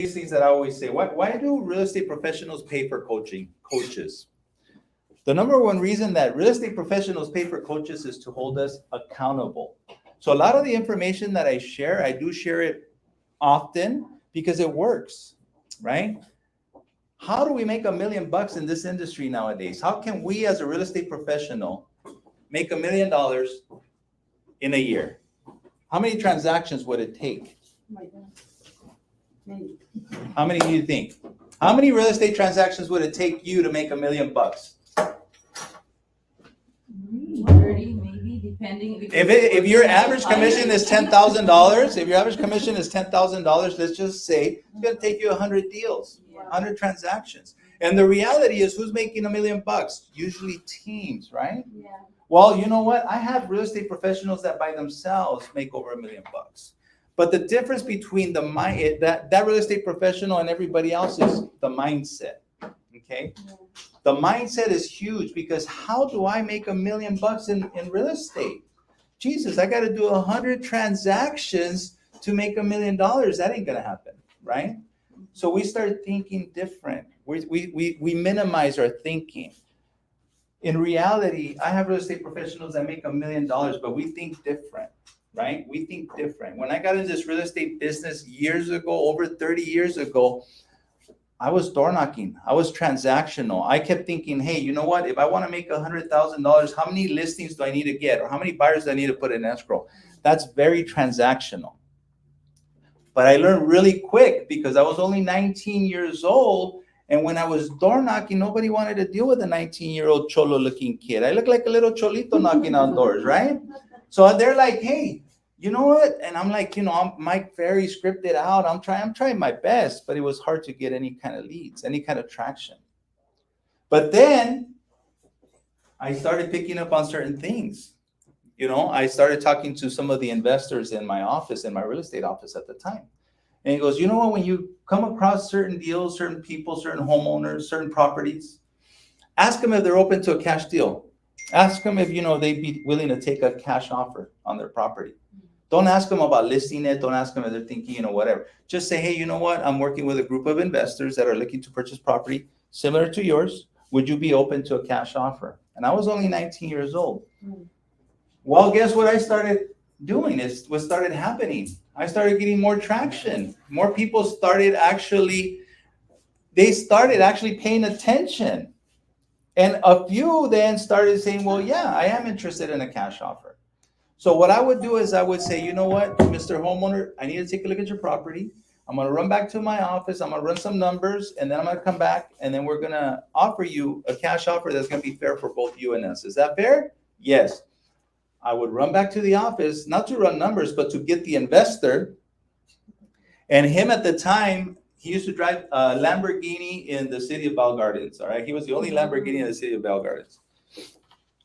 These things that I always say, why do real estate professionals pay for coaches? The number one reason that real estate professionals pay for coaches is to hold us accountable. So a lot of the information that I share, I do share it often because it works, right? How do we make $1 million in this industry nowadays? How can we as a real estate professional make $1 million in a year? How many transactions would it take? How many do you think? How many real estate transactions would it take you to make $1 million? 30, maybe, depending. If your average commission is $10,000, if your average commission is $10,000, let's just say it's going to take you 100 deals, 100 transactions. And the reality is, who's making $1 million? Usually teams, right? Yeah. Well, you know what? I have real estate professionals that by themselves make over $1 million. But the difference between that real estate professional and everybody else is the mindset. Okay, the mindset is huge, because how do I make $1 million in real estate? Jesus, I got to do 100 transactions to make $1 million. That ain't gonna happen, right? So we start thinking different. We minimize our thinking. In reality, I have real estate professionals that make $1 million, but we think different, right? We think different. When I got into this real estate business years ago, over 30 years ago, I was door knocking. I was transactional. I kept thinking, hey, you know what? If I want to make $100,000, how many listings do I need to get? Or how many buyers do I need to put in escrow? That's very transactional. But I learned really quick because I was only 19 years old. And when I was door knocking, nobody wanted to deal with a 19-year-old cholo looking kid. I look like a little cholito knocking on doors, right? So they're like, hey, you know what? And I'm like, I'm Mike very scripted out. I'm trying my best, but it was hard to get any kind of leads, any kind of traction. But then I started picking up on certain things. I started talking to some of the investors in my office, in my real estate office at the time. And he goes, you know what? When you come across certain deals, certain people, certain homeowners, certain properties, ask them if they're open to a cash deal. Ask them if, they'd be willing to take a cash offer on their property. Don't ask them about listing it. Don't ask them if they're thinking, whatever. Just say, hey, you know what? I'm working with a group of investors that are looking to purchase property similar to yours. Would you be open to a cash offer? And I was only 19 years old. Well, guess what I started doing is what started happening. I started getting more traction. More people started actually paying attention. And a few then started saying, well, yeah, I am interested in a cash offer. So what I would do is I would say, you know what, Mr. Homeowner, I need to take a look at your property. I'm going to run back to my office. I'm going to run some numbers, and then I'm going to come back, and then we're going to offer you a cash offer that's going to be fair for both you and us. Is that fair? Yes. I would run back to the office, not to run numbers, but to get the investor. And him at the time, he used to drive a Lamborghini in the city of Bell Gardens. All right. He was the only Lamborghini in the city of Bell Gardens.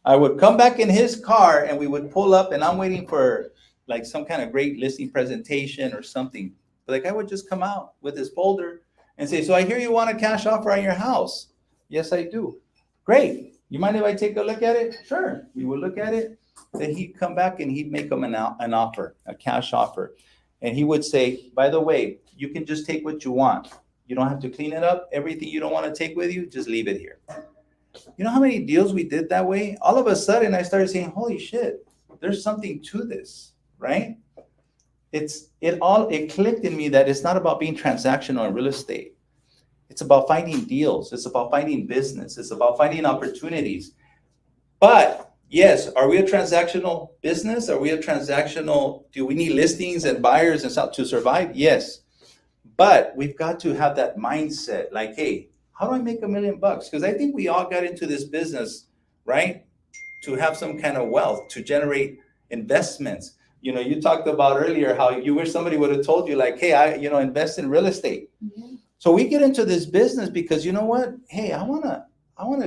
I would come back in his car and we would pull up, and I'm waiting for like some kind of great listing presentation or something. But the guy would just come out with his folder and say, so I hear you want a cash offer on your house. Yes, I do. Great. You mind if I take a look at it? Sure. We would look at it. Then he'd come back and he'd make them an offer, a cash offer. And he would say, by the way, you can just take what you want. You don't have to clean it up. Everything you don't want to take with you, just leave it here. You know how many deals we did that way? All of a sudden, I started saying, holy shit, there's something to this, right? It clicked in me that it's not about being transactional in real estate. It's about finding deals. It's about finding business. It's about finding opportunities. But yes, are we a transactional business? Are we a transactional, do we need listings and buyers and stuff to survive? Yes. But we've got to have that mindset like, hey, how do I make $1 million? Because I think we all got into this business, right? To have some kind of wealth, to generate investments. You talked about earlier how you wish somebody would have told you like, hey, I invest in real estate. Mm-hmm. So we get into this business because you know what? Hey, I want to,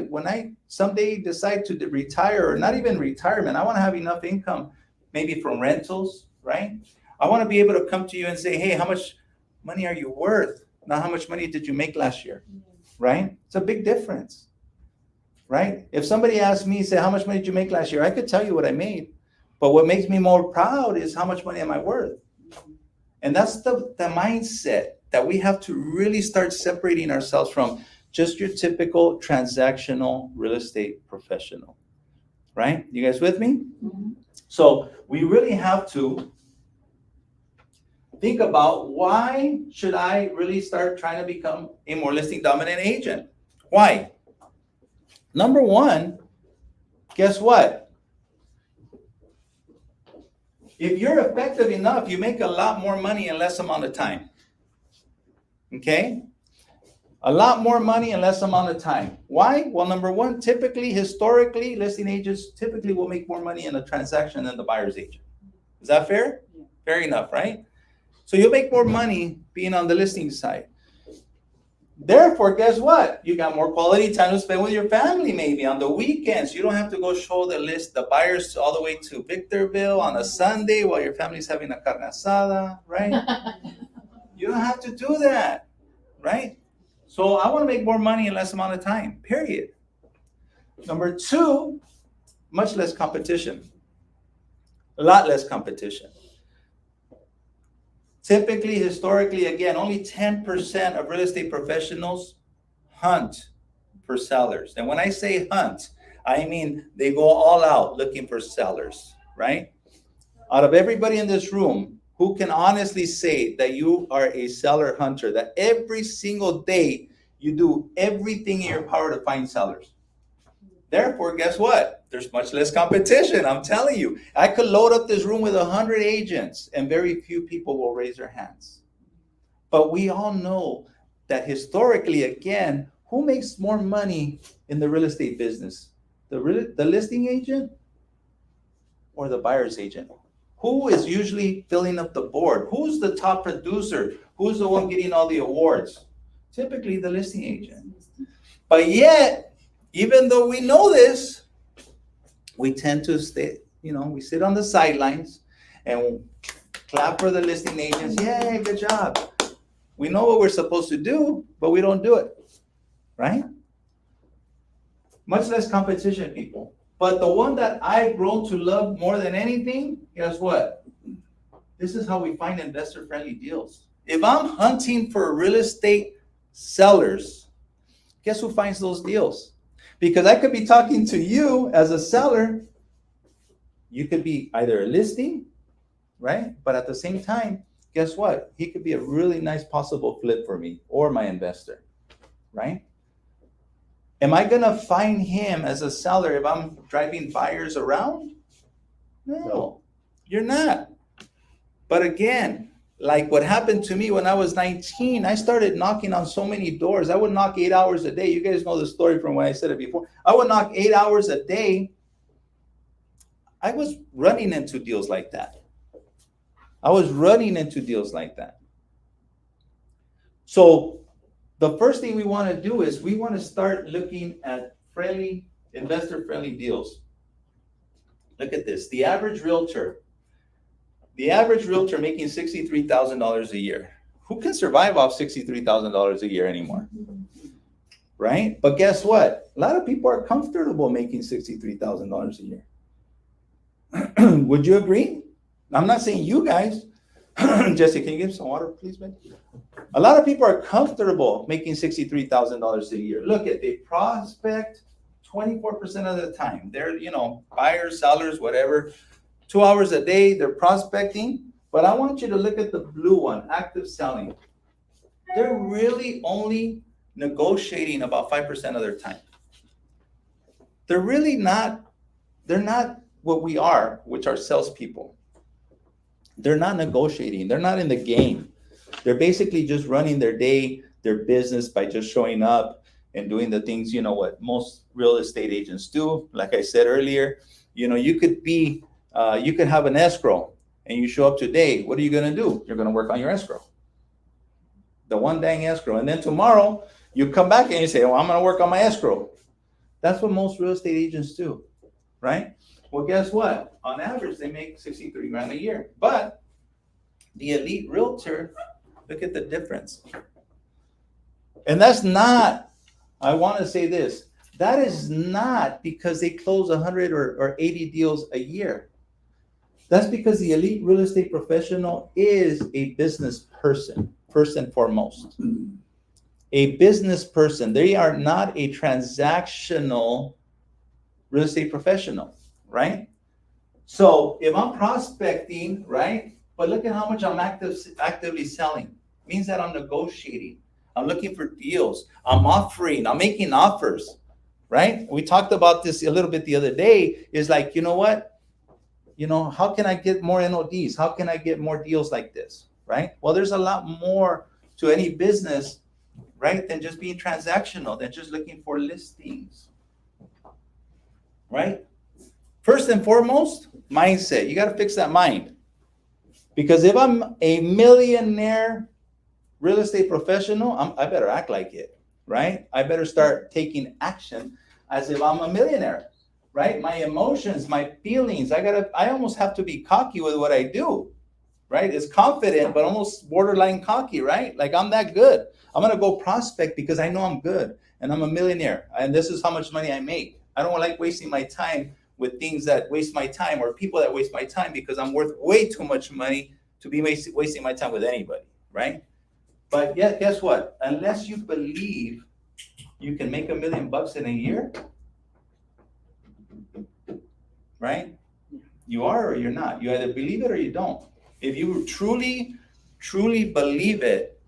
when I someday decide to retire, or not even retirement, I want to have enough income, maybe from rentals, right? I want to be able to come to you and say, hey, how much money are you worth? Not how much money did you make last year, right? It's a big difference, right? If somebody asked me, say, how much money did you make last year? I could tell you what I made. But what makes me more proud is how much money am I worth? And that's the mindset. that we have to really start separating ourselves from just your typical transactional real estate professional, right? You guys with me? Mhm. So we really have to think about, why should I really start trying to become a more listing dominant agent? Why? Number one, guess what? If you're effective enough, you make a lot more money in less amount of time. Okay? A lot more money in less amount of time. Why? Well, number one, typically, historically, listing agents typically will make more money in a transaction than the buyer's agent. Is that fair? Yeah. Fair enough, right? So you'll make more money being on the listing side. Therefore, guess what? You got more quality time to spend with your family, maybe on the weekends. You don't have to go show the buyers all the way to Victorville on a Sunday while your family's having a carne asada, right? You don't have to do that, right? So I want to make more money in less amount of time, period. Number two, much less competition. A lot less competition. Typically, historically, again, only 10% of real estate professionals hunt for sellers. And when I say hunt, I mean they go all out looking for sellers, right? Out of everybody in this room, who can honestly say that you are a seller hunter, that every single day you do everything in your power to find sellers? Therefore, guess what? There's much less competition. I'm telling you, I could load up this room with 100 agents and very few people will raise their hands. But we all know that historically, again, who makes more money in the real estate business? The listing agent or the buyer's agent? Who is usually filling up the board? Who's the top producer? Who's the one getting all the awards? Typically the listing agent. But yet, even though we know this, we tend to stay, we sit on the sidelines and clap for the listing agents. Yay, good job. We know what we're supposed to do, but we don't do it, right? Much less competition, people. But the one that I've grown to love more than anything, guess what? This is how we find investor-friendly deals. If I'm hunting for real estate sellers, guess who finds those deals? Because I could be talking to you as a seller. You could be either a listing, right? But at the same time, guess what? He could be a really nice possible flip for me or my investor, right? Am I going to find him as a seller if I'm driving buyers around? No, you're not. But again, like what happened to me when I was 19, I started knocking on so many doors. I would knock 8 hours a day. You guys know the story from when I said it before. I would knock 8 hours a day. I was running into deals like that. So the first thing we want to do is we want to start looking at investor-friendly deals. Look at this. The average realtor making $63,000 a year. Who can survive off $63,000 a year anymore? Right? But guess what? A lot of people are comfortable making $63,000 a year. Would you agree? I'm not saying you guys. Jesse, can you give some water, please, man? A lot of people are comfortable making $63,000 a year. Look at, they prospect 24% of the time. They're, buyers, sellers, whatever. 2 hours a day, they're prospecting. But I want you to look at the blue one, active selling. They're really only negotiating about 5% of their time. They're not what we are, which are salespeople. They're not negotiating. They're not in the game. They're basically just running their day, their business by just showing up and doing the things, what most real estate agents do. Like I said earlier, you could have an escrow and you show up today. What are you going to do? You're going to work on your escrow. The one dang escrow. And then tomorrow you come back and you say, I'm going to work on my escrow. That's what most real estate agents do, right? Well, guess what? On average, they make 63 grand a year. But the elite realtor, look at the difference. And that's not, I want to say this, that is not because they close 100 or 80 deals a year. That's because the elite real estate professional is a business person. first and foremost. A business person, they are not a transactional real estate professional, right? So if I'm prospecting, right, but look at how much I'm actively selling. Means that I'm negotiating. I'm looking for deals. I'm making offers, right? We talked about this a little bit the other day. Is like, you know what? How can I get more NODs? How can I get more deals like this, right? Well, there's a lot more to any business, right, than just being transactional, than just looking for listings, right? First and foremost, mindset. You got to fix that mind. Because if I'm a millionaire real estate professional, I better act like it, right? I better start taking action as if I'm a millionaire, right? My emotions, my feelings, I almost have to be cocky with what I do, right? It's confident, but almost borderline cocky, right? Like I'm that good. I'm going to go prospect because I know I'm good and I'm a millionaire and this is how much money I make. I don't like wasting my time with things that waste my time or people that waste my time because I'm worth way too much money to be wasting my time with anybody, right? But yeah, guess what? Unless you believe you can make $1 million in a year, right? You are or you're not. You either believe it or you don't. If you truly, truly believe it,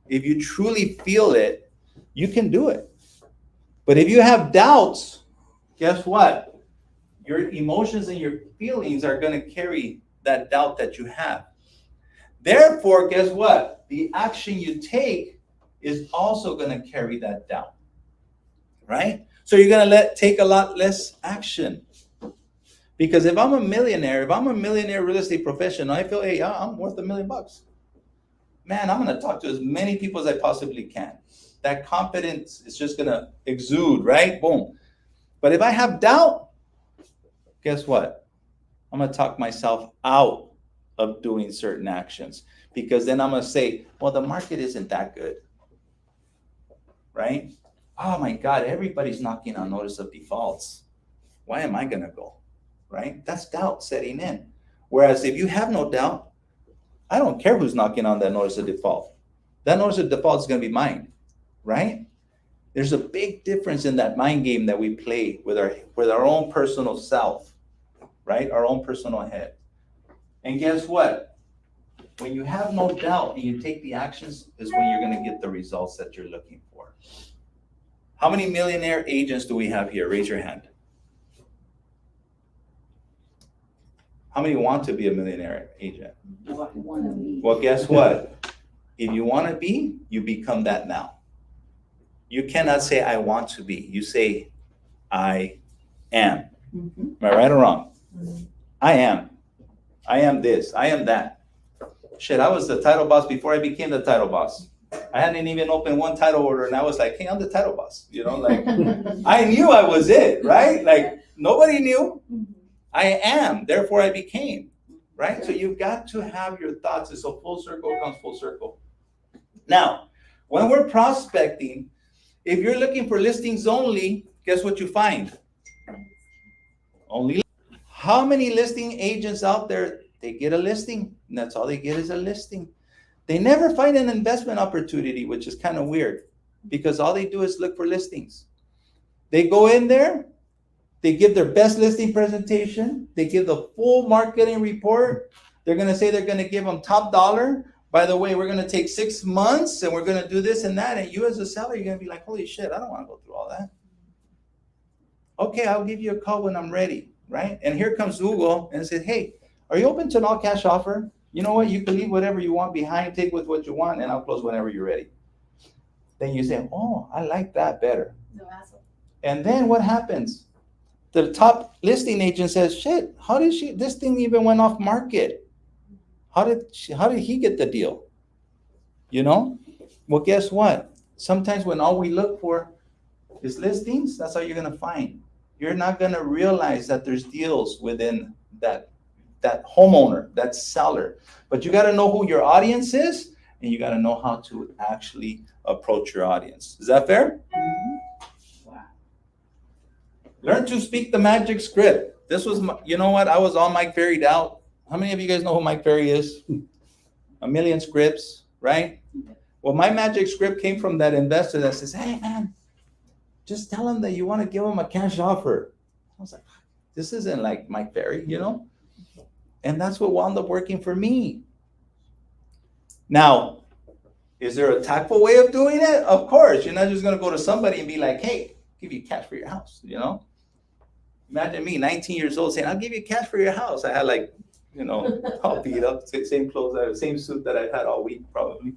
if you truly feel it, you can do it. But if you have doubts, guess what? Your emotions and your feelings are going to carry that doubt that you have. Therefore, guess what? The action you take is also going to carry that doubt, right? So you're going to take a lot less action. Because if I'm a millionaire real estate professional, I feel, hey, I'm worth $1 million. Man, I'm going to talk to as many people as I possibly can. That confidence is just going to exude, right? Boom. But if I have doubt, guess what? I'm going to talk myself out of doing certain actions because then I'm going to say, well, the market isn't that good, right? Oh my God, everybody's knocking on notice of defaults. Why am I going to go, right? That's doubt setting in. Whereas if you have no doubt, I don't care who's knocking on that notice of default. That notice of default is going to be mine, right? There's a big difference in that mind game that we play with our own personal self, right? Our own personal head. And guess what? When you have no doubt and you take the actions is when you're going to get the results that you're looking for. How many millionaire agents do we have here? Raise your hand. How many want to be a millionaire agent? Well, guess what? If you want to be, you become that now. You cannot say, I want to be. You say, I am. Am I right or wrong? I am. I am this. I am that. Shit, I was the title boss before I became the title boss. I hadn't even opened one title order and I was like, hey, I'm the title boss. Like I knew I was it, right? Like nobody knew. I am, therefore I became, right? So you've got to have your thoughts. It's a full circle comes full circle. Now, when we're prospecting, if you're looking for listings only, guess what you find? Only. How many listing agents out there, they get a listing, and that's all they get is a listing. They never find an investment opportunity, which is kind of weird, because all they do is look for listings. They go in there, they give their best listing presentation, they give the full marketing report. They're going to say they're going to give them top dollar. By the way, we're going to take 6 months and we're going to do this and that. And you as a seller, you're going to be like, holy shit, I don't want to go through all that. Okay, I'll give you a call when I'm ready, right? And here comes Hugo and says, hey, are you open to an all cash offer? You know what? You can leave whatever you want behind, take with what you want, and I'll close whenever you're ready. Then you say, oh, I like that better. No hassle. And then what happens? The top listing agent says, shit, how did this thing even went off market? How did he get the deal? Well, guess what? Sometimes when all we look for is listings, that's all you're going to find. You're not going to realize that there's deals within that homeowner, that seller. But you got to know who your audience is, and you got to know how to actually approach your audience. Is that fair? Learn to speak the magic script. This was, I was all Mike Ferried out. How many of you guys know who Mike Ferry is? A million scripts, right? Well, my magic script came from that investor that says, hey man, just tell them that you want to give them a cash offer. I was like, this isn't like Mike Berry, you know? And that's what wound up working for me. Now, is there a tactful way of doing it? Of course. You're not just going to go to somebody and be like, hey, give you cash for your house, you know? Imagine me, 19 years old, saying, I'll give you cash for your house. I had like, you know, all beat up, same clothes, same suit that I've had all week probably,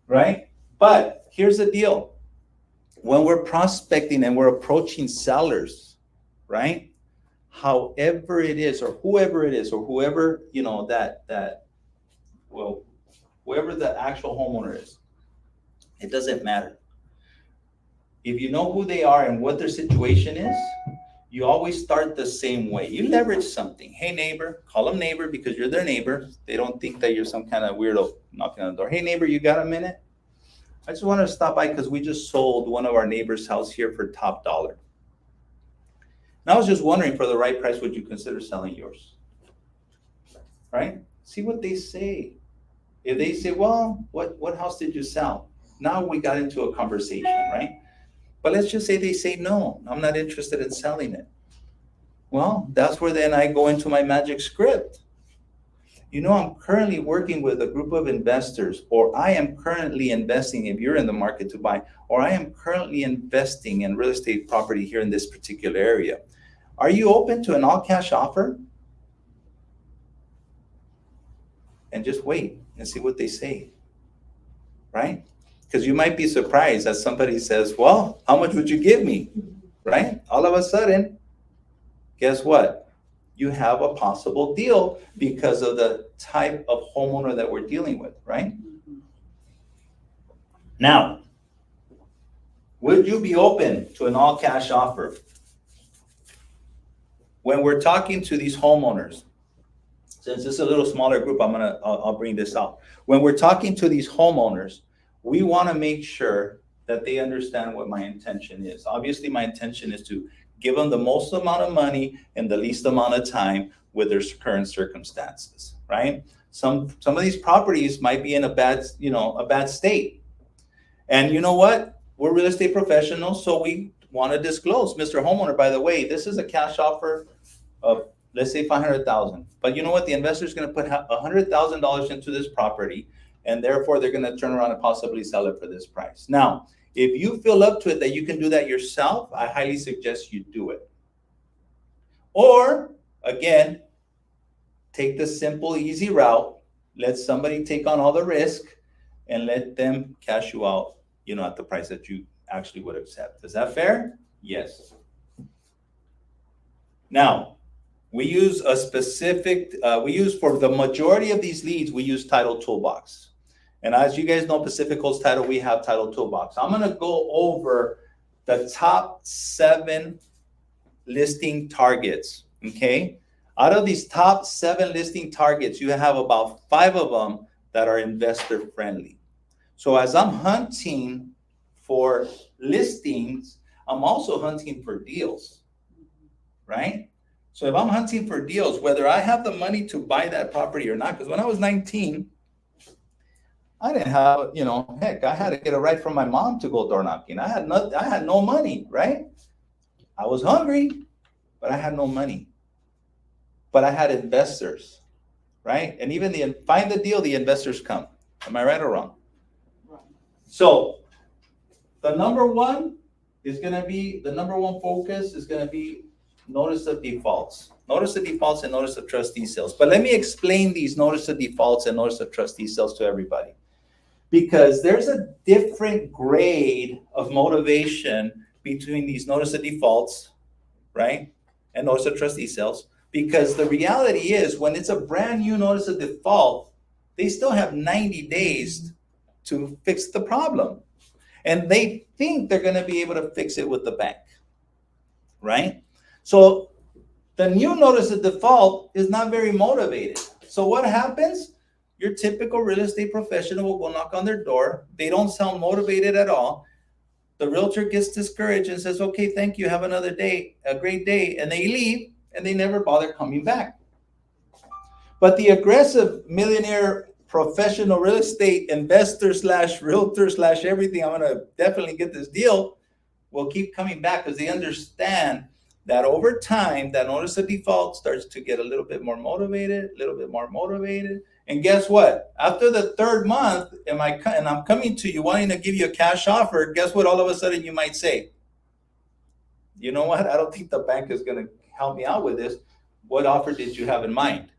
right? But here's the deal. When we're prospecting and we're approaching sellers, right? However it is, or whoever it is, or whoever, you know, well, whoever the actual homeowner is, it doesn't matter. If you know who they are and what their situation is, you always start the same way. You leverage something. Hey, neighbor, call them neighbor because you're their neighbor. They don't think that you're some kind of weirdo knocking on the door. Hey, neighbor, you got a minute? I just wanted to stop by because we just sold one of our neighbor's house here for top dollar. And I was just wondering, for the right price, would you consider selling yours? Right? See what they say. If they say, well, what house did you sell? Now we got into a conversation, right? But let's just say they say, no, I'm not interested in selling it. Well, that's where then I go into my magic script. You know, I'm currently working with a group of investors, or I am currently investing if you're in the market to buy, or I am currently investing in real estate property here in this particular area. Are you open to an all-cash offer? And just wait and see what they say, right? Because you might be surprised that somebody says, well, how much would you give me, right? All of a sudden, guess what? You have a possible deal because of the type of homeowner that we're dealing with, right? Now, would you be open to an all-cash offer? When we're talking to these homeowners, since this is a little smaller group, I'll bring this out. When we're talking to these homeowners, we want to make sure that they understand what my intention is. Obviously, my intention is to give them the most amount of money in the least amount of time with their current circumstances, right? Some of these properties might be in a bad state. And you know what? We're real estate professionals, so we want to disclose, Mr. Homeowner, by the way, this is a cash offer of, let's say, $500,000. But you know what? The investor is going to put $100,000 into this property, and therefore they're going to turn around and possibly sell it for this price. Now, if you feel up to it that you can do that yourself, I highly suggest you do it. Or, again, take the simple, easy route. Let somebody take on all the risk and let them cash you out, at the price that you actually would accept. Is that fair? Yes. Now, we use a specific, for the majority of these leads, we use TitleTOOLBOX. And as you guys know, Pacific Coast Title, we have TitleTOOLBOX. I'm going to go over the top 7 listing targets, okay? Out of these top 7 listing targets, you have about 5 of them that are investor friendly. So as I'm hunting for listings, I'm also hunting for deals, right? So if I'm hunting for deals, whether I have the money to buy that property or not, because when I was 19, I didn't have, heck, I had to get a ride from my mom to go door knocking. I had no money, right? I was hungry, but I had no money. But I had investors, right? And even find the deal, the investors come. Am I right or wrong? So the number one focus is going to be notice of defaults. Notice of defaults and notice of trustee sales. But let me explain these notice of defaults and notice of trustee sales to everybody. Because there's a different grade of motivation between these notice of defaults, right? And notice of trustee sales. Because the reality is, when it's a brand new notice of default, they still have 90 days to fix the problem. And they think they're going to be able to fix it with the bank, right? So the new notice of default is not very motivated. So what happens? Your typical real estate professional will go knock on their door. They don't sound motivated at all. The realtor gets discouraged and says, okay, thank you, have another day, a great day. And they leave and they never bother coming back. But the aggressive millionaire professional real estate investor slash realtor slash everything, I'm gonna definitely get this deal, will keep coming back because they understand that over time, that notice of default starts to get a little bit more motivated, a little bit more motivated. And guess what? After the third month, and I'm coming to you wanting to give you a cash offer, guess what all of a sudden you might say? You know what? I don't think the bank is gonna help me out with this. What offer did you have in mind?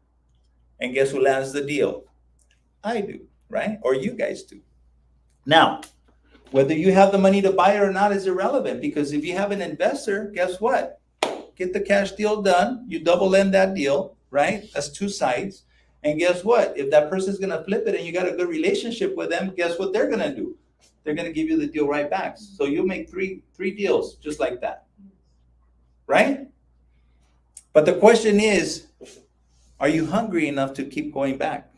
And guess who lands the deal? I do, right? Or you guys do. Now, whether you have the money to buy it or not is irrelevant, because if you have an investor, guess what? Get the cash deal done. You double end that deal, right? That's two sides. And guess what? If that person's gonna flip it and you got a good relationship with them, guess what they're gonna do? They're gonna give you the deal right back. So you'll make three deals just like that, right? But the question is, are you hungry enough to keep going back?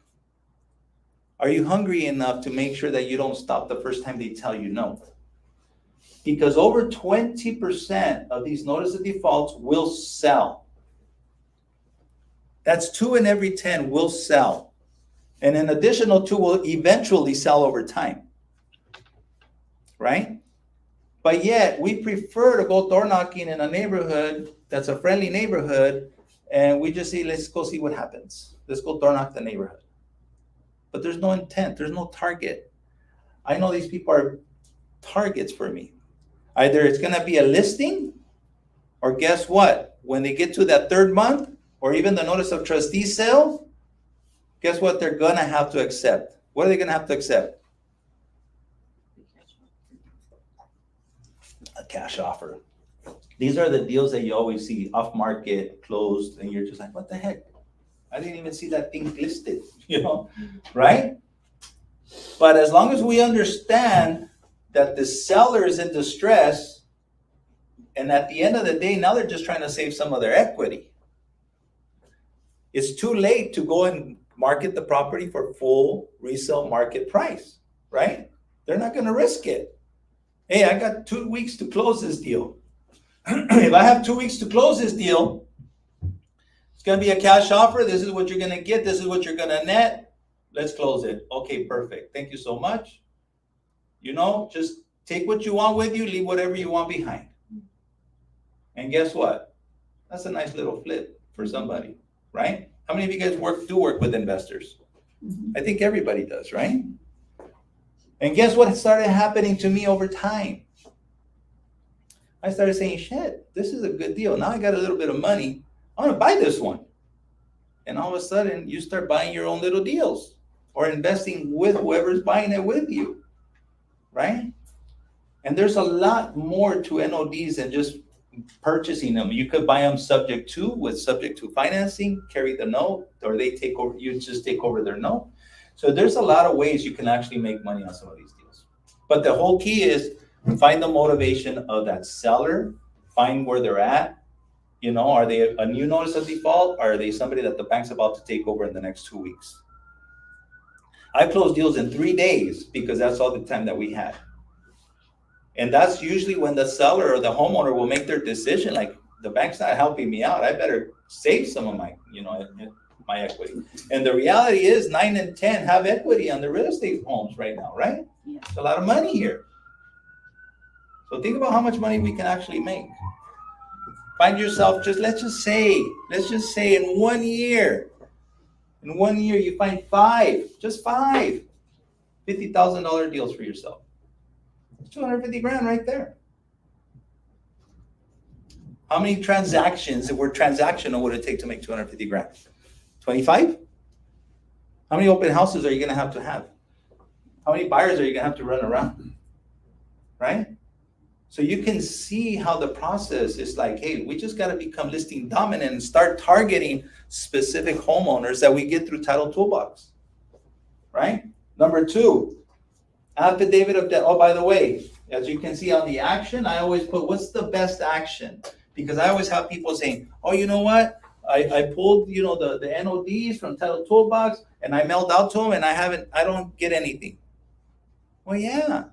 Are you hungry enough to make sure that you don't stop the first time they tell you no? Because over 20% of these notice of defaults will sell. That's 2 in every 10 will sell. And an additional 2 will eventually sell over time. Right? But yet, we prefer to go door knocking in a neighborhood that's a friendly neighborhood, and we just say, let's go see what happens. Let's go door knock the neighborhood. But there's no intent, there's no target. I know these people are targets for me. Either it's gonna be a listing, or guess what? When they get to that third month, or even the notice of trustee sale, guess what they're gonna have to accept? What are they gonna have to accept? A cash offer. These are the deals that you always see off market, closed, and you're just like, what the heck? I didn't even see that thing listed, right? But as long as we understand that the seller is in distress, and at the end of the day, now they're just trying to save some of their equity. It's too late to go and market the property for full resale market price, right? They're not gonna risk it. Hey, I got 2 weeks to close this deal. If I have 2 weeks to close this deal, it's gonna be a cash offer. This is what you're gonna get. This is what you're gonna net. Let's close it. Okay, perfect. Thank you so much. Just take what you want with you, leave whatever you want behind. And guess what? That's a nice little flip for somebody, right? How many of you guys do work with investors? I think everybody does, right? And guess what started happening to me over time? I started saying, shit, this is a good deal. Now I got a little bit of money. I'm gonna buy this one. And all of a sudden, you start buying your own little deals or investing with whoever's buying it with you, right? And there's a lot more to NODs than just purchasing them. You could buy them subject to financing, carry the note, or they take over, you just take over their note. So there's a lot of ways you can actually make money on some of these deals. But the whole key is find the motivation of that seller, find where they're at. Are they a new notice of default, or are they somebody that the bank's about to take over in the next 2 weeks? I closed deals in 3 days because that's all the time that we had. And that's usually when the seller or the homeowner will make their decision, like, the bank's not helping me out. I better save some of my, my equity. And the reality is 9 and 10 have equity on the real estate homes right now, right? Yeah. It's a lot of money here. So think about how much money we can actually make. Find yourself, let's just say in 1 year, you find just five $50,000 deals for yourself. It's 250 grand right there. How many transactions, if we're transactional, would it take to make 250 grand? 25? How many open houses are you gonna have to have? How many buyers are you gonna have to run around? Right? So you can see how the process is like, hey, we just gotta become listing dominant and start targeting specific homeowners that we get through TitleTOOLBOX, right? Number 2, affidavit of debt. Oh, by the way, as you can see on the action, I always put, what's the best action? Because I always have people saying, oh, you know what? I pulled, the NODs from TitleTOOLBOX and I mailed out to them and I don't get anything. Well, yeah.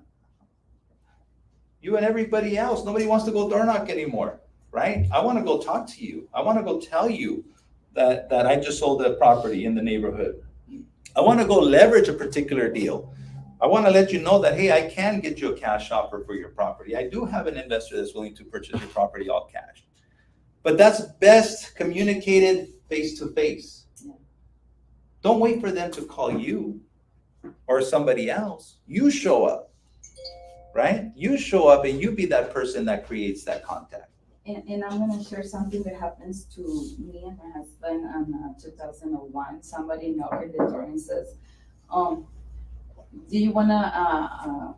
You and everybody else, nobody wants to go door knock anymore, right? I want to go talk to you. I want to go tell you that I just sold a property in the neighborhood. I want to go leverage a particular deal. I want to let you know that, hey, I can get you a cash offer for your property. I do have an investor that's willing to purchase your property all cash. But that's best communicated face to face. Don't wait for them to call you or somebody else. You show up, right? You show up and you be that person that creates that contact. And I'm gonna share something that happens to me and my husband in 2001. Somebody knocked at the door and says, do you wanna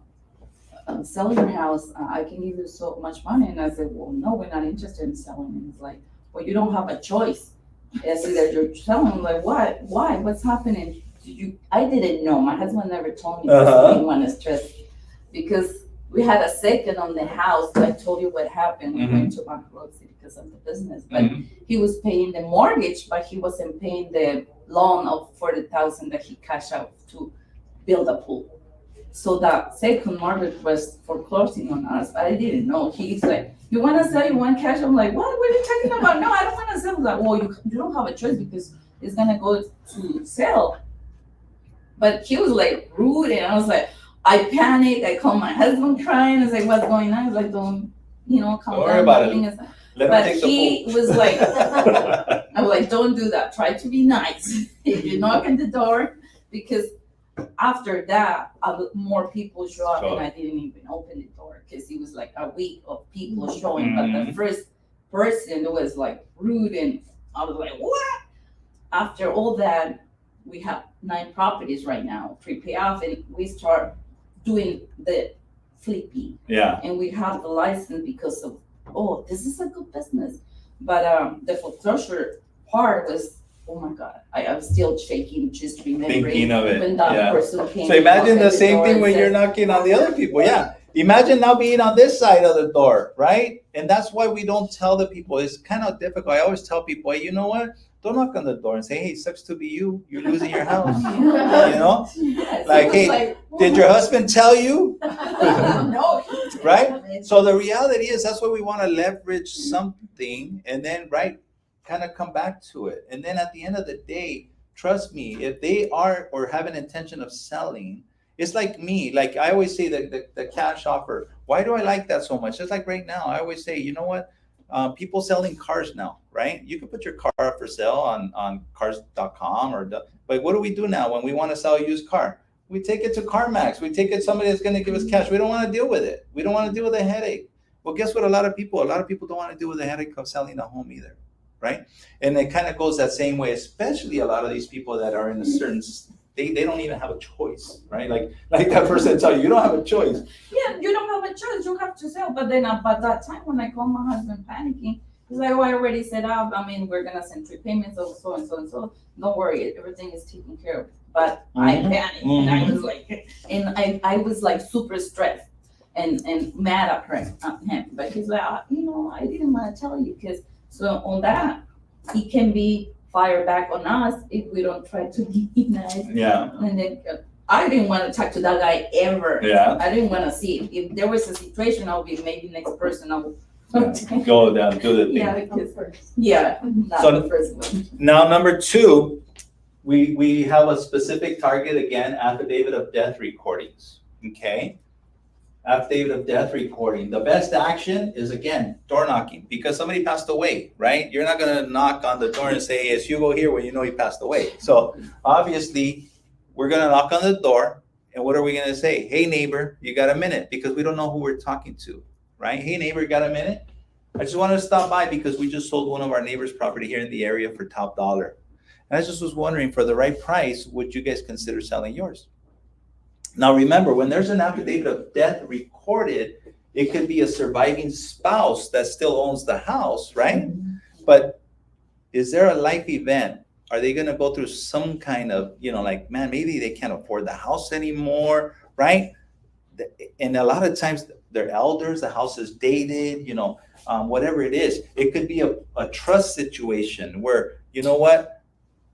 sell your house? I can give you so much money. And I said, well, no, we're not interested in selling. And he's like, well, you don't have a choice. I said that you're selling. I'm like, what? Why? What's happening? I didn't know. My husband never told me because he didn't want to stress. Because we had a second on the house. I told you what happened. We went to bankruptcy because of the business. But he was paying the mortgage, but he wasn't paying the loan of $40,000 that he cashed out to build a pool. So that second mortgage was foreclosing on us, but I didn't know. He's like, you want to sell, you want cash? I'm like, what are you talking about? No, I don't want to sell. I'm like, well, you don't have a choice because it's going to go to sell. But he was like rude, and I was like, I panicked. I called my husband crying. I was like, what's going on? He's like, don't, calm down. Worry about it. But he was like, I was like, don't do that. Try to be nice. If you knock on the door, because after that, more people show up, and I didn't even open the door because it was like a week of people showing. But the first person was like rude, and I was like, what? After all that, we have 9 properties right now, pre-pay off, and we start doing the flipping. Yeah. And we have the license because of, this is a good business. But the foreclosure part was, oh my God, I'm still shaking just remembering thinking of it. When that person came. So imagine the same thing when you're knocking on the other people. Yeah. Imagine now being on this side of the door, right? And that's why we don't tell the people. It's kind of difficult. I always tell people, hey, you know what? Don't knock on the door and say, hey, sucks to be you. You're losing your house. Yes, Like, hey, did your husband tell you? No. Right? So the reality is that's why we want to leverage something and then, kind of come back to it. And then at the end of the day, trust me, if they are or have an intention of selling, it's like me. Like I always say the cash offer. Why do I like that so much? Just like right now, I always say, you know what? People selling cars now, right? You can put your car up for sale on cars.com but what do we do now when we want to sell a used car? We take it to CarMax. We take it to somebody that's going to give us cash. We don't want to deal with it. We don't want to deal with a headache. Well, guess what? A lot of people don't want to deal with the headache of selling a home either, right? And it kind of goes that same way, especially a lot of these people that are in a certain they don't even have a choice, right? Like that person tell you don't have a choice. Yeah, you don't have a choice. You have to sell. But then about that time when I called my husband panicking, he's like, I already set up. I mean, we're gonna send 3 payments of so and so and so. Don't worry, everything is taken care of. But I panicked, and I was like, I was like super stressed and mad at him. But he's like, I didn't want to tell you because so on that he can be fire back on us if we don't try to be nice. Yeah. And then I didn't want to talk to that guy ever. Yeah. I didn't want to see it. If there was a situation, I'll be maybe next person. I will go down, do the thing. Not the first one. Now, number 2, we have a specific target again, affidavit of death recordings. Okay. Affidavit of death recording. The best action is, again, door knocking because somebody passed away, right? You're not going to knock on the door and say, is Hugo here when you know he passed away? So obviously, we're going to knock on the door. And what are we going to say? Hey, neighbor, you got a minute? Because we don't know who we're talking to, right? Hey, neighbor, you got a minute? I just wanted to stop by because we just sold one of our neighbor's property here in the area for top dollar. And I just was wondering, for the right price, would you guys consider selling yours? Now, remember, when there's an affidavit of death recorded, it could be a surviving spouse that still owns the house, right? But is there a life event? Are they going to go through some kind of, like, man, maybe they can't afford the house anymore, right? And a lot of times they're elders, the house is dated, whatever it is. It could be a trust situation where, you know what?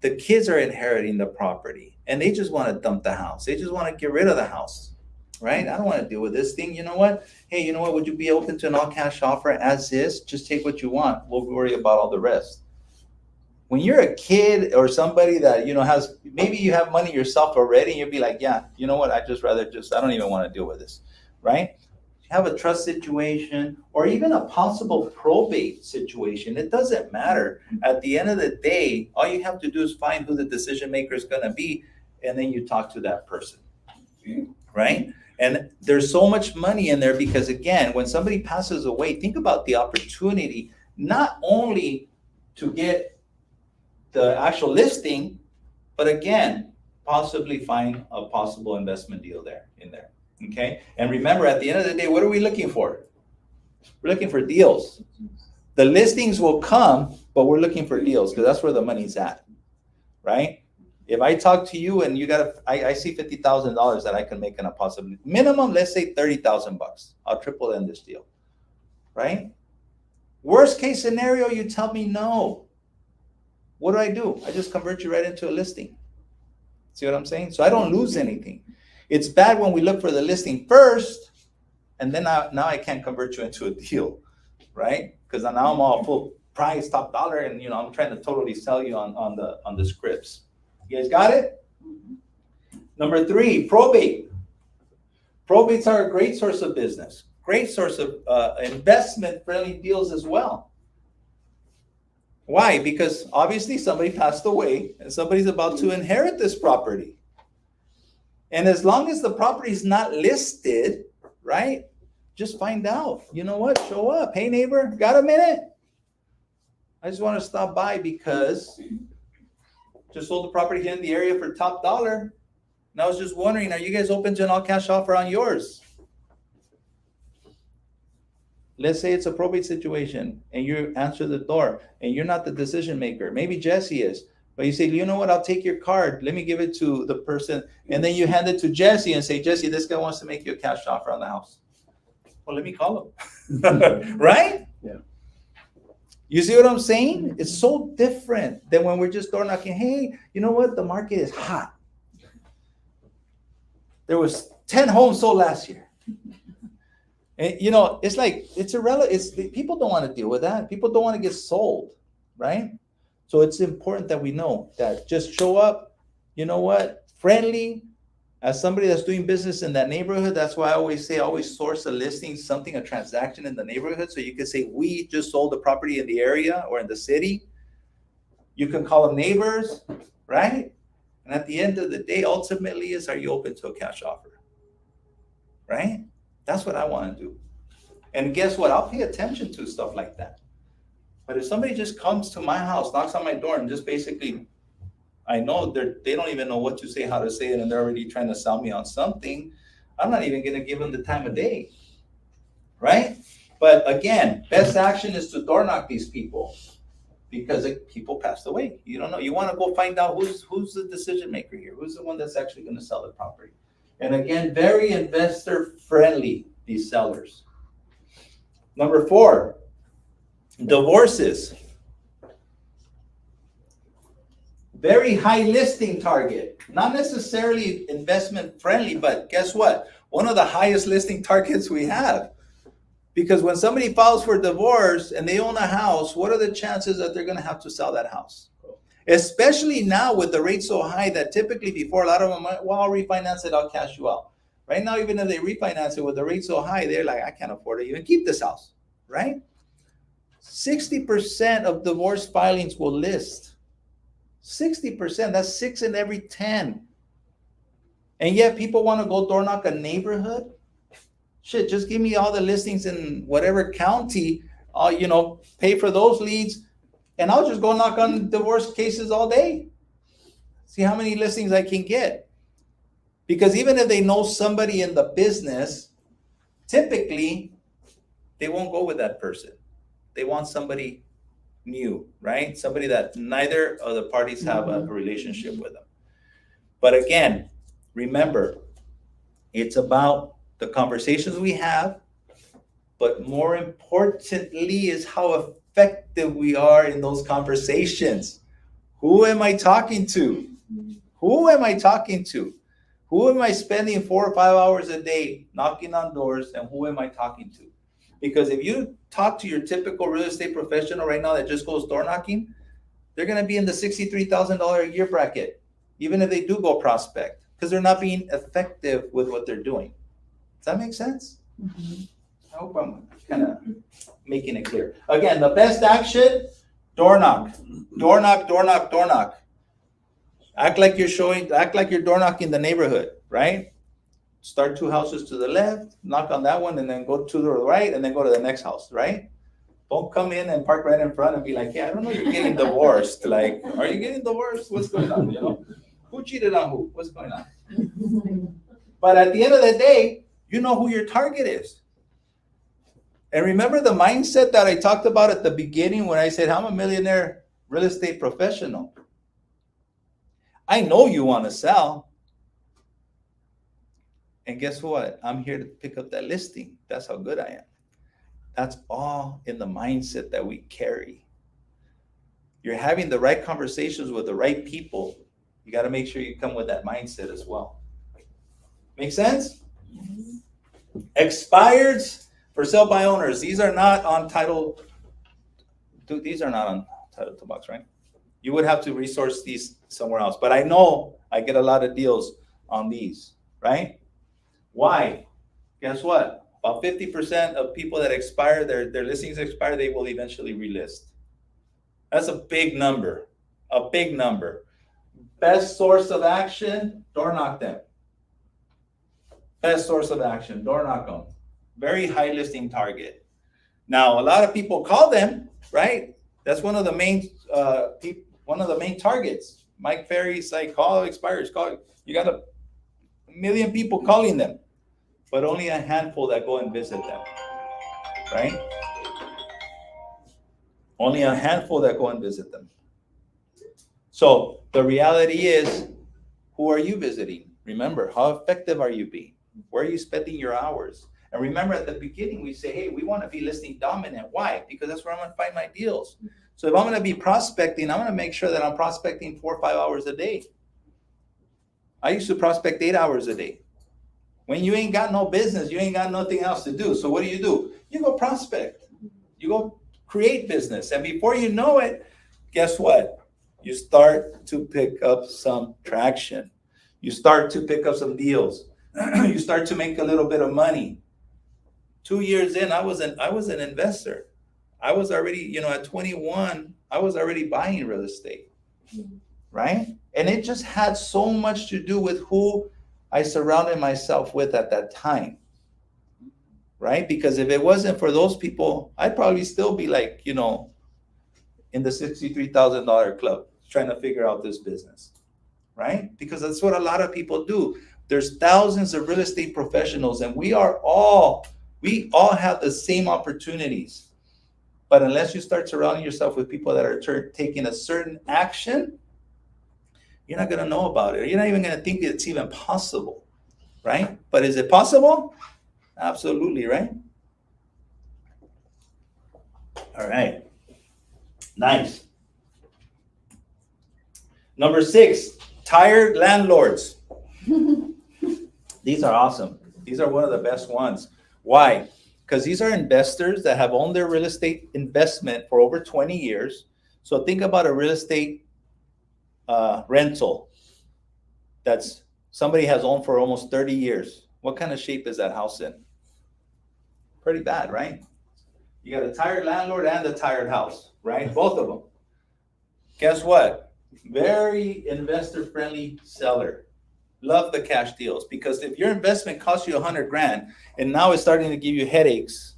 The kids are inheriting the property. And they just want to dump the house. They just want to get rid of the house, right? I don't want to deal with this thing. You know what? Hey, you know what? Would you be open to an all cash offer as is? Just take what you want. We'll worry about all the rest. When you're a kid or somebody that, has, maybe you have money yourself already, and you'll be like, yeah, you know what, I don't even want to deal with this, right? Have a trust situation or even a possible probate situation. It doesn't matter. At the end of the day, all you have to do is find who the decision maker is going to be, and then you talk to that person, right? And there's so much money in there because, again, when somebody passes away, think about the opportunity not only to get the actual listing, but again, possibly find a possible investment deal in there. Okay. And remember, at the end of the day, what are we looking for? We're looking for deals. The listings will come, but we're looking for deals because that's where the money's at, right? If I talk to you and I see $50,000 that I can make in a possible minimum, let's say $30,000. I'll triple in this deal, right? Worst case scenario, you tell me no. What do? I just convert you right into a listing. See what I'm saying? So I don't lose anything. It's bad when we look for the listing first, and then now I can't convert you into a deal, right? Because now I'm all full price, top dollar, and I'm trying to totally sell you on the scripts. You guys got it? Number 3, probate. Probates are a great source of business, great source of investment-friendly deals as well. Why? Because obviously somebody passed away and somebody's about to inherit this property. And as long as the property is not listed, right? Just find out. You know what? Show up. Hey, neighbor, got a minute? I just want to stop by because just sold the property here in the area for top dollar. And I was just wondering, are you guys open to an all-cash offer on yours? Let's say it's a probate situation and you answer the door and you're not the decision maker. Maybe Jesse is, but you say, you know what? I'll take your card. Let me give it to the person. And then you hand it to Jesse and say, Jesse, this guy wants to make you a cash offer on the house. Well, let me call him. Right? Yeah. You see what I'm saying? It's so different than when we're just door knocking. Hey, you know what? The market is hot. There was 10 homes sold last year. And, it's like, it's irrelevant. People don't want to deal with that. People don't want to get sold, right? So it's important that we know that just show up, you know what, friendly, as somebody that's doing business in that neighborhood. That's why I always say, always source a listing, a transaction in the neighborhood. So you can say, we just sold the property in the area or in the city. You can call them neighbors, right? And at the end of the day, ultimately are you open to a cash offer, right? That's what I want to do. And guess what? I'll pay attention to stuff like that. But if somebody just comes to my house, knocks on my door, and just basically, I know they don't even know what to say, how to say it, and they're already trying to sell me on something, I'm not even going to give them the time of day, right? But again, best action is to door knock these people because people passed away. You don't know. You want to go find out who's the decision maker here, who's the one that's actually going to sell the property. And again, very investor friendly, these sellers. Number 4, divorces. Very high listing target, not necessarily investment friendly, but guess what? One of the highest listing targets we have. Because when somebody files for divorce and they own a house, what are the chances that they're going to have to sell that house? Especially now with the rate so high that typically before a lot of them, well, I'll refinance it, I'll cash you out. Right now, even if they refinance it with the rate so high, they're like, I can't afford to even keep this house, right? 60% of divorce filings will list. 60%, that's 6 in every 10. And yet people want to go door knock a neighborhood. Shit, just give me all the listings in whatever county, pay for those leads. And I'll just go knock on divorce cases all day. See how many listings I can get. Because even if they know somebody in the business, typically they won't go with that person. They want somebody new, right? Somebody that neither of the parties have a relationship with them. But again, remember, it's about the conversations we have, but more importantly is how effective we are in those conversations. Who am I talking to? Who am I talking to? Who am I spending 4 or 5 hours a day knocking on doors, and who am I talking to? Because if you talk to your typical real estate professional right now that just goes door knocking, they're going to be in the $63,000 a year bracket, even if they do go prospect, because they're not being effective with what they're doing. Does that make sense? I hope I'm kind of making it clear. Again, the best action, door knock. Door knock, door knock, door knock. Act like you're door knocking the neighborhood, right? Start 2 houses to the left, knock on that one, and then go to the right, and then go to the next house, right? Don't come in and park right in front and be like, yeah, I don't know, you're getting divorced. Like, are you getting divorced? What's going on, you know? Who cheated on who? What's going on? But at the end of the day, you know who your target is. And remember the mindset that I talked about at the beginning when I said, I'm a millionaire real estate professional. I know you want to sell. And guess what? I'm here to pick up that listing. That's how good I am. That's all in the mindset that we carry. You're having the right conversations with the right people. You got to make sure you come with that mindset as well. Make sense? Yes. Expireds for sale by owners. These are not on title. These are not on TitleTOOLBOX, right? You would have to resource these somewhere else. But I know I get a lot of deals on these, right? Why? Guess what? About 50% of people that expire, their listings expire, they will eventually relist. That's a big number, a big number. Best source of action, door knock them. Best source of action, door knock them. Very high listing target. Now, a lot of people call them, right? That's one of the main targets. Mike Ferry's like, call expires, call. You got a million people calling them, but only a handful that go and visit them, right? Only a handful that go and visit them. So the reality is, who are you visiting? Remember, how effective are you being? Where are you spending your hours? And remember, at the beginning, we say, hey, we want to be listing dominant. Why? Because that's where I'm going to find my deals. So if I'm going to be prospecting, I'm going to make sure that I'm prospecting 4 or 5 hours a day. I used to prospect 8 hours a day. When you ain't got no business, you ain't got nothing else to do. So what do? You go prospect. You go create business. And before you know it, guess what? You start to pick up some traction. You start to pick up some deals. You start to make a little bit of money. 2 years in, I was an investor. I was already, at 21, I was already buying real estate, right? And it just had so much to do with who I surrounded myself with at that time, right? Because if it wasn't for those people, I'd probably still be like, in the $63,000 club, trying to figure out this business, right? Because that's what a lot of people do. There's thousands of real estate professionals, and we all have the same opportunities. But unless you start surrounding yourself with people that are taking a certain action, you're not going to know about it. You're not even going to think it's even possible, right? But is it possible? Absolutely, right? All right. Nice. Number 6, tired landlords. These are awesome. These are one of the best ones. Why? Because these are investors that have owned their real estate investment for over 20 years. So think about a real estate rental that's somebody has owned for almost 30 years. What kind of shape is that house in? Pretty bad, right? You got a tired landlord and a tired house, right? Both of them. Guess what? Very investor-friendly seller. Love the cash deals, because if your investment costs you $100,000 and now it's starting to give you headaches,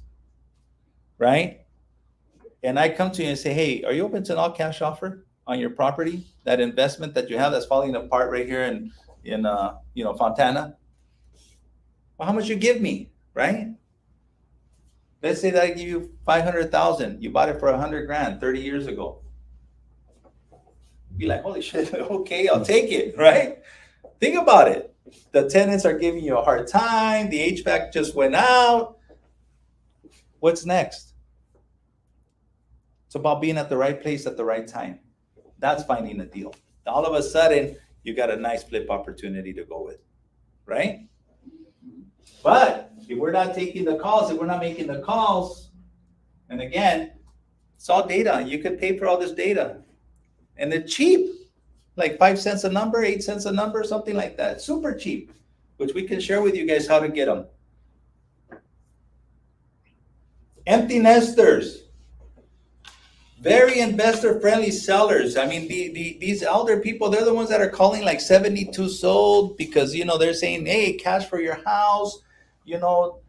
right? And I come to you and say, hey, are you open to an all cash offer on your property? That investment that you have that's falling apart right here in Fontana? Well, how much you give me, right? Let's say that I give you $500,000. You bought it for $100,000 30 years ago. Be like, holy shit, okay, I'll take it, right? Think about it. The tenants are giving you a hard time. The HVAC just went out. What's next? It's about being at the right place at the right time. That's finding a deal. All of a sudden, you got a nice flip opportunity to go with, right? But if we're not taking the calls, if we're not making the calls, and again, it's all data. You could pay for all this data. And they're cheap, like 5 cents a number, 8 cents a number, something like that. Super cheap, which we can share with you guys how to get them. Empty nesters. Very investor-friendly sellers. I mean, these elder people, they're the ones that are calling like 72 sold because, they're saying, hey, cash for your house, no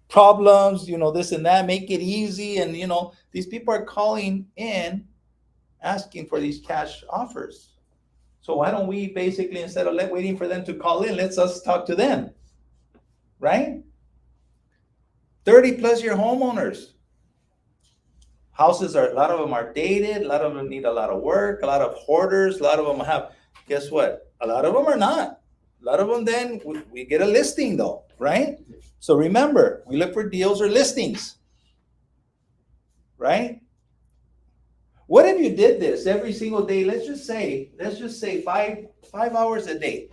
problems, this and that, make it easy. And, these people are calling in asking for these cash offers. So why don't we basically, instead of waiting for them to call in, let's us talk to them, right? 30+ year homeowners. Houses a lot of them are dated, a lot of them need a lot of work, a lot of hoarders, a lot of them have, guess what? A lot of them are not. A lot of them then, we get a listing though, right? So remember, we look for deals or listings, right? What if you did this every single day? Let's just say 5 hours a day,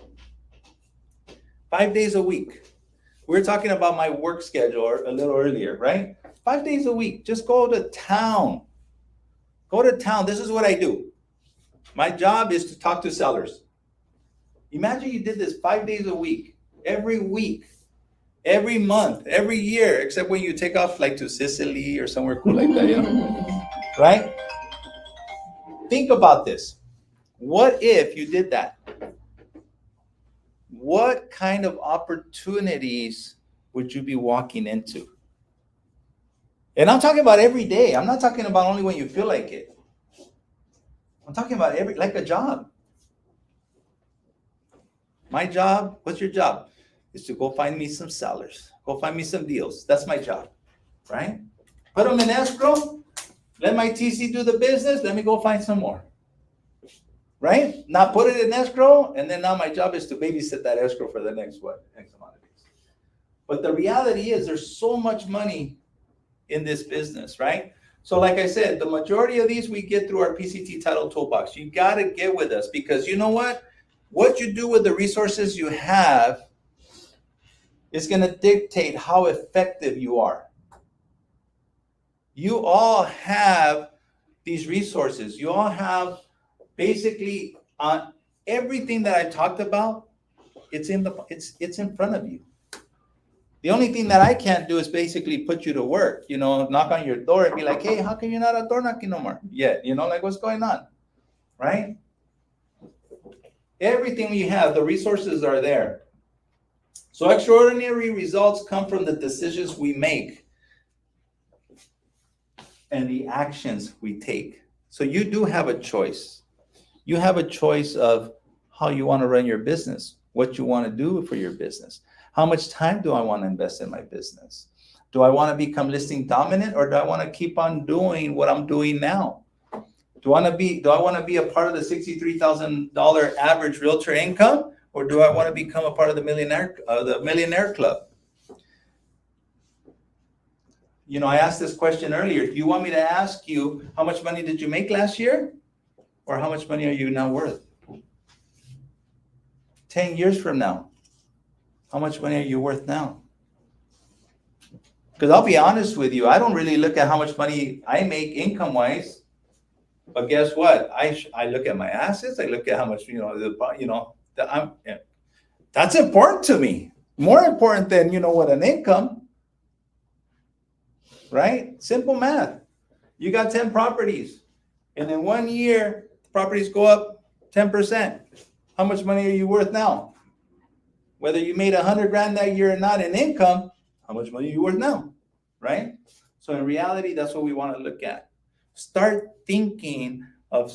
5 days a week. We were talking about my work schedule a little earlier, right? 5 days a week, just go to town. Go to town. This is what I do. My job is to talk to sellers. Imagine you did this 5 days a week, every month, every year, except when you take off like to Sicily or somewhere cool like that, right? Think about this. What if you did that? What kind of opportunities would you be walking into? And I'm talking about every day. I'm not talking about only when you feel like it. I'm talking about like a job. My job, what's your job? Is to go find me some sellers. Go find me some deals. That's my job, right? Put them in escrow. Let my TC do the business. Let me go find some more. Right? Now put it in escrow, and then now my job is to babysit that escrow for the next amount of days. But the reality is there's so much money in this business, right? So like I said, the majority of these we get through our PCT Title Toolbox. You got to get with us because you know what? What you do with the resources you have is going to dictate how effective you are. You all have these resources. You all have basically everything that I talked about. It's in front of you. The only thing that I can't do is basically put you to work, knock on your door and be like, hey, how come you're not a door knocking no more yet? Like what's going on, right? Everything you have, the resources are there. So extraordinary results come from the decisions we make and the actions we take. So you do have a choice. You have a choice of how you want to run your business, what you want to do for your business. How much time do I want to invest in my business? Do I want to become listing dominant, or do I want to keep on doing what I'm doing now? Do I want to be a part of the $63,000 average realtor income, or do I want to become a part of the millionaire club? I asked this question earlier. Do you want me to ask you how much money did you make last year, or how much money are you now worth? 10 years from now, how much money are you worth now? Because I'll be honest with you, I don't really look at how much money I make income-wise. But guess what? I look at my assets. I look at how much that's important to me. More important than an income, right? Simple math. You got 10 properties, and in 1 year, properties go up 10%. How much money are you worth now? Whether you made $100,000 that year or not in income, how much money are you worth now, right? So in reality, that's what we want to look at. Start thinking of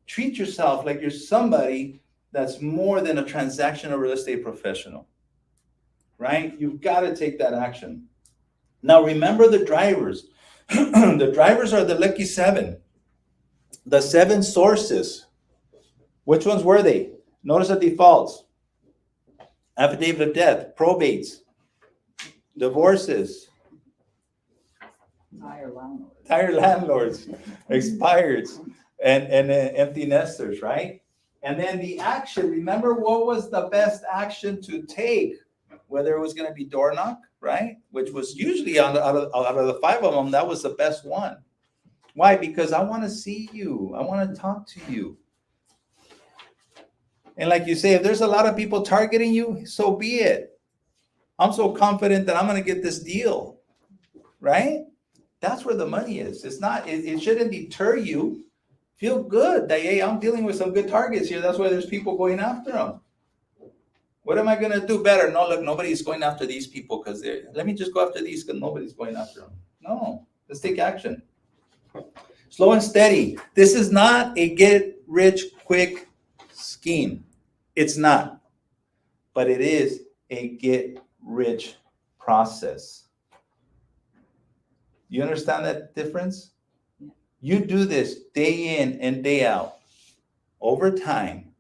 treat yourself like you're somebody that's more than a transactional real estate professional, right? You've got to take that action. Now, remember the drivers. The drivers are the lucky 7. The 7 sources. Which ones were they? Notice the defaults. Affidavit of death, probates, divorces, tire landlords, expireds, and empty nesters, right? And then the action, remember what was the best action to take? Whether it was going to be door knock, right? Which was usually out of the 5 of them, that was the best one. Why? Because I want to see you. I want to talk to you. And like you say, if there's a lot of people targeting you, so be it. I'm so confident that I'm going to get this deal, right? That's where the money is. It's not, it shouldn't deter you. Feel good that, hey, I'm dealing with some good targets here. That's why there's people going after them. What am I going to do better? No, look, nobody's going after these people because let me just go after these because nobody's going after them. No, let's take action. Slow and steady. This is not a get rich quick scheme. It's not. But it is a get rich process. You understand that difference? Yeah. You do this day in and day out. Over time,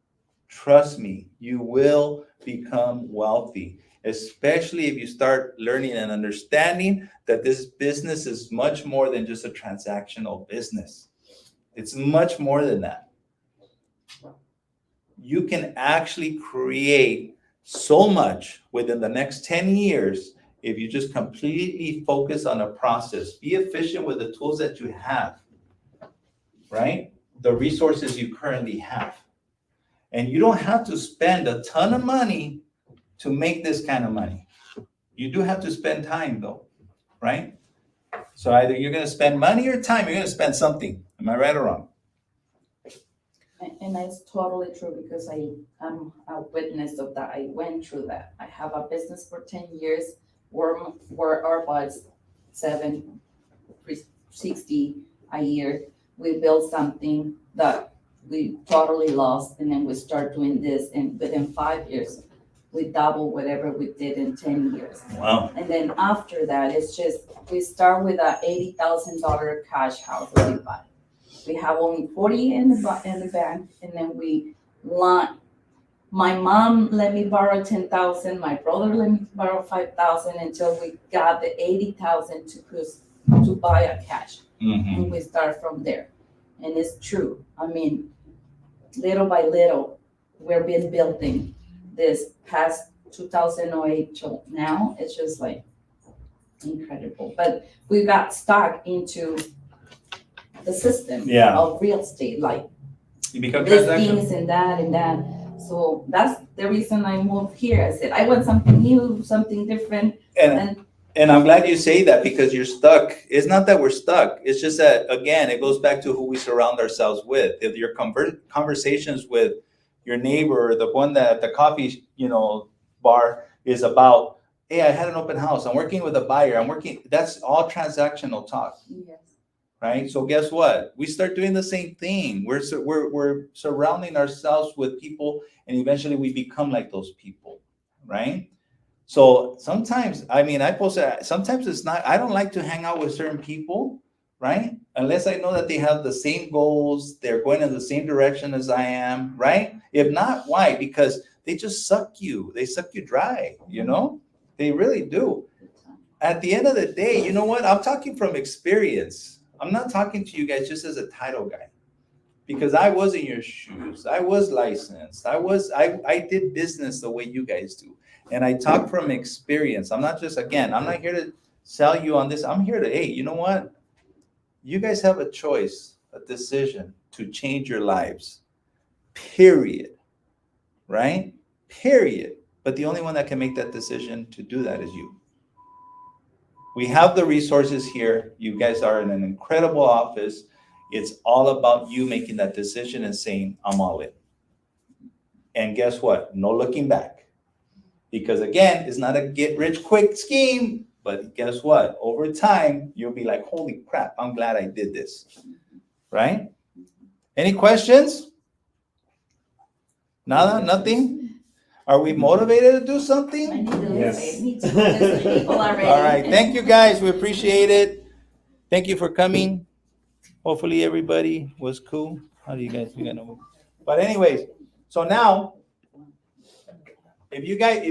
trust me, you will become wealthy, especially if you start learning and understanding that this business is much more than just a transactional business. It's much more than that. You can actually create so much within the next 10 years if you just completely focus on a process. Be efficient with the tools that you have, right? The resources you currently have. And you don't have to spend a ton of money to make this kind of money. You do have to spend time though, right? So either you're going to spend money or time, you're going to spend something. Am I right or wrong? And that's totally true because I'm a witness of that. I went through that. I have a business for 10 years where our budget's 760 a year. We built something that we totally lost, and then we start doing this, and within 5 years, we double whatever we did in 10 years. Wow. And then after that, it's just, we start with a $80,000 cash house that we buy. We have only 40 in the bank, and then we want, my mom let me borrow 10,000, my brother let me borrow 5,000 until we got the 80,000 to buy a cash. Mm-hmm. And we start from there. And it's true. I mean, little by little, we're been building this past 2008 till now. It's just like incredible. But we got stuck into the system of real estate, like you become listings and that and that. So that's the reason I moved here. I said I want something new, something different. And I'm glad you say that because you're stuck. It's not that we're stuck. It's just that, again, it goes back to who we surround ourselves with. If your conversations with your neighbor, the one that at the coffee, bar is about, hey, I had an open house. I'm working with a buyer. That's all transactional talk. Yes. Right? So guess what? We start doing the same thing. We're surrounding ourselves with people, and eventually we become like those people, right? So sometimes, sometimes it's not, I don't like to hang out with certain people, right? Unless I know that they have the same goals, they're going in the same direction as I am, right? If not, why? Because they just suck you. They suck you dry, They really do. At the end of the day, you know what? I'm talking from experience. I'm not talking to you guys just as a title guy, because I was in your shoes. I was licensed. I did business the way you guys do. And I talk from experience. I'm not here to sell you on this. I'm here to, hey, you know what? You guys have a choice, a decision to change your lives. Period. Right? Period. But the only one that can make that decision to do that is you. We have the resources here. You guys are in an incredible office. It's all about you making that decision and saying, I'm all in. And guess what? No looking back. Because again, it's not a get rich quick scheme, but guess what? Over time, you'll be like, holy crap, I'm glad I did this. Right? Any questions? Nada? Nothing? Are we motivated to do something? I need to listen. Yes. I need to listen to people already. All right. Thank you guys. We appreciate it. Thank you for coming. Hopefully everybody was cool. How do you guys? But anyways, so now, if you guys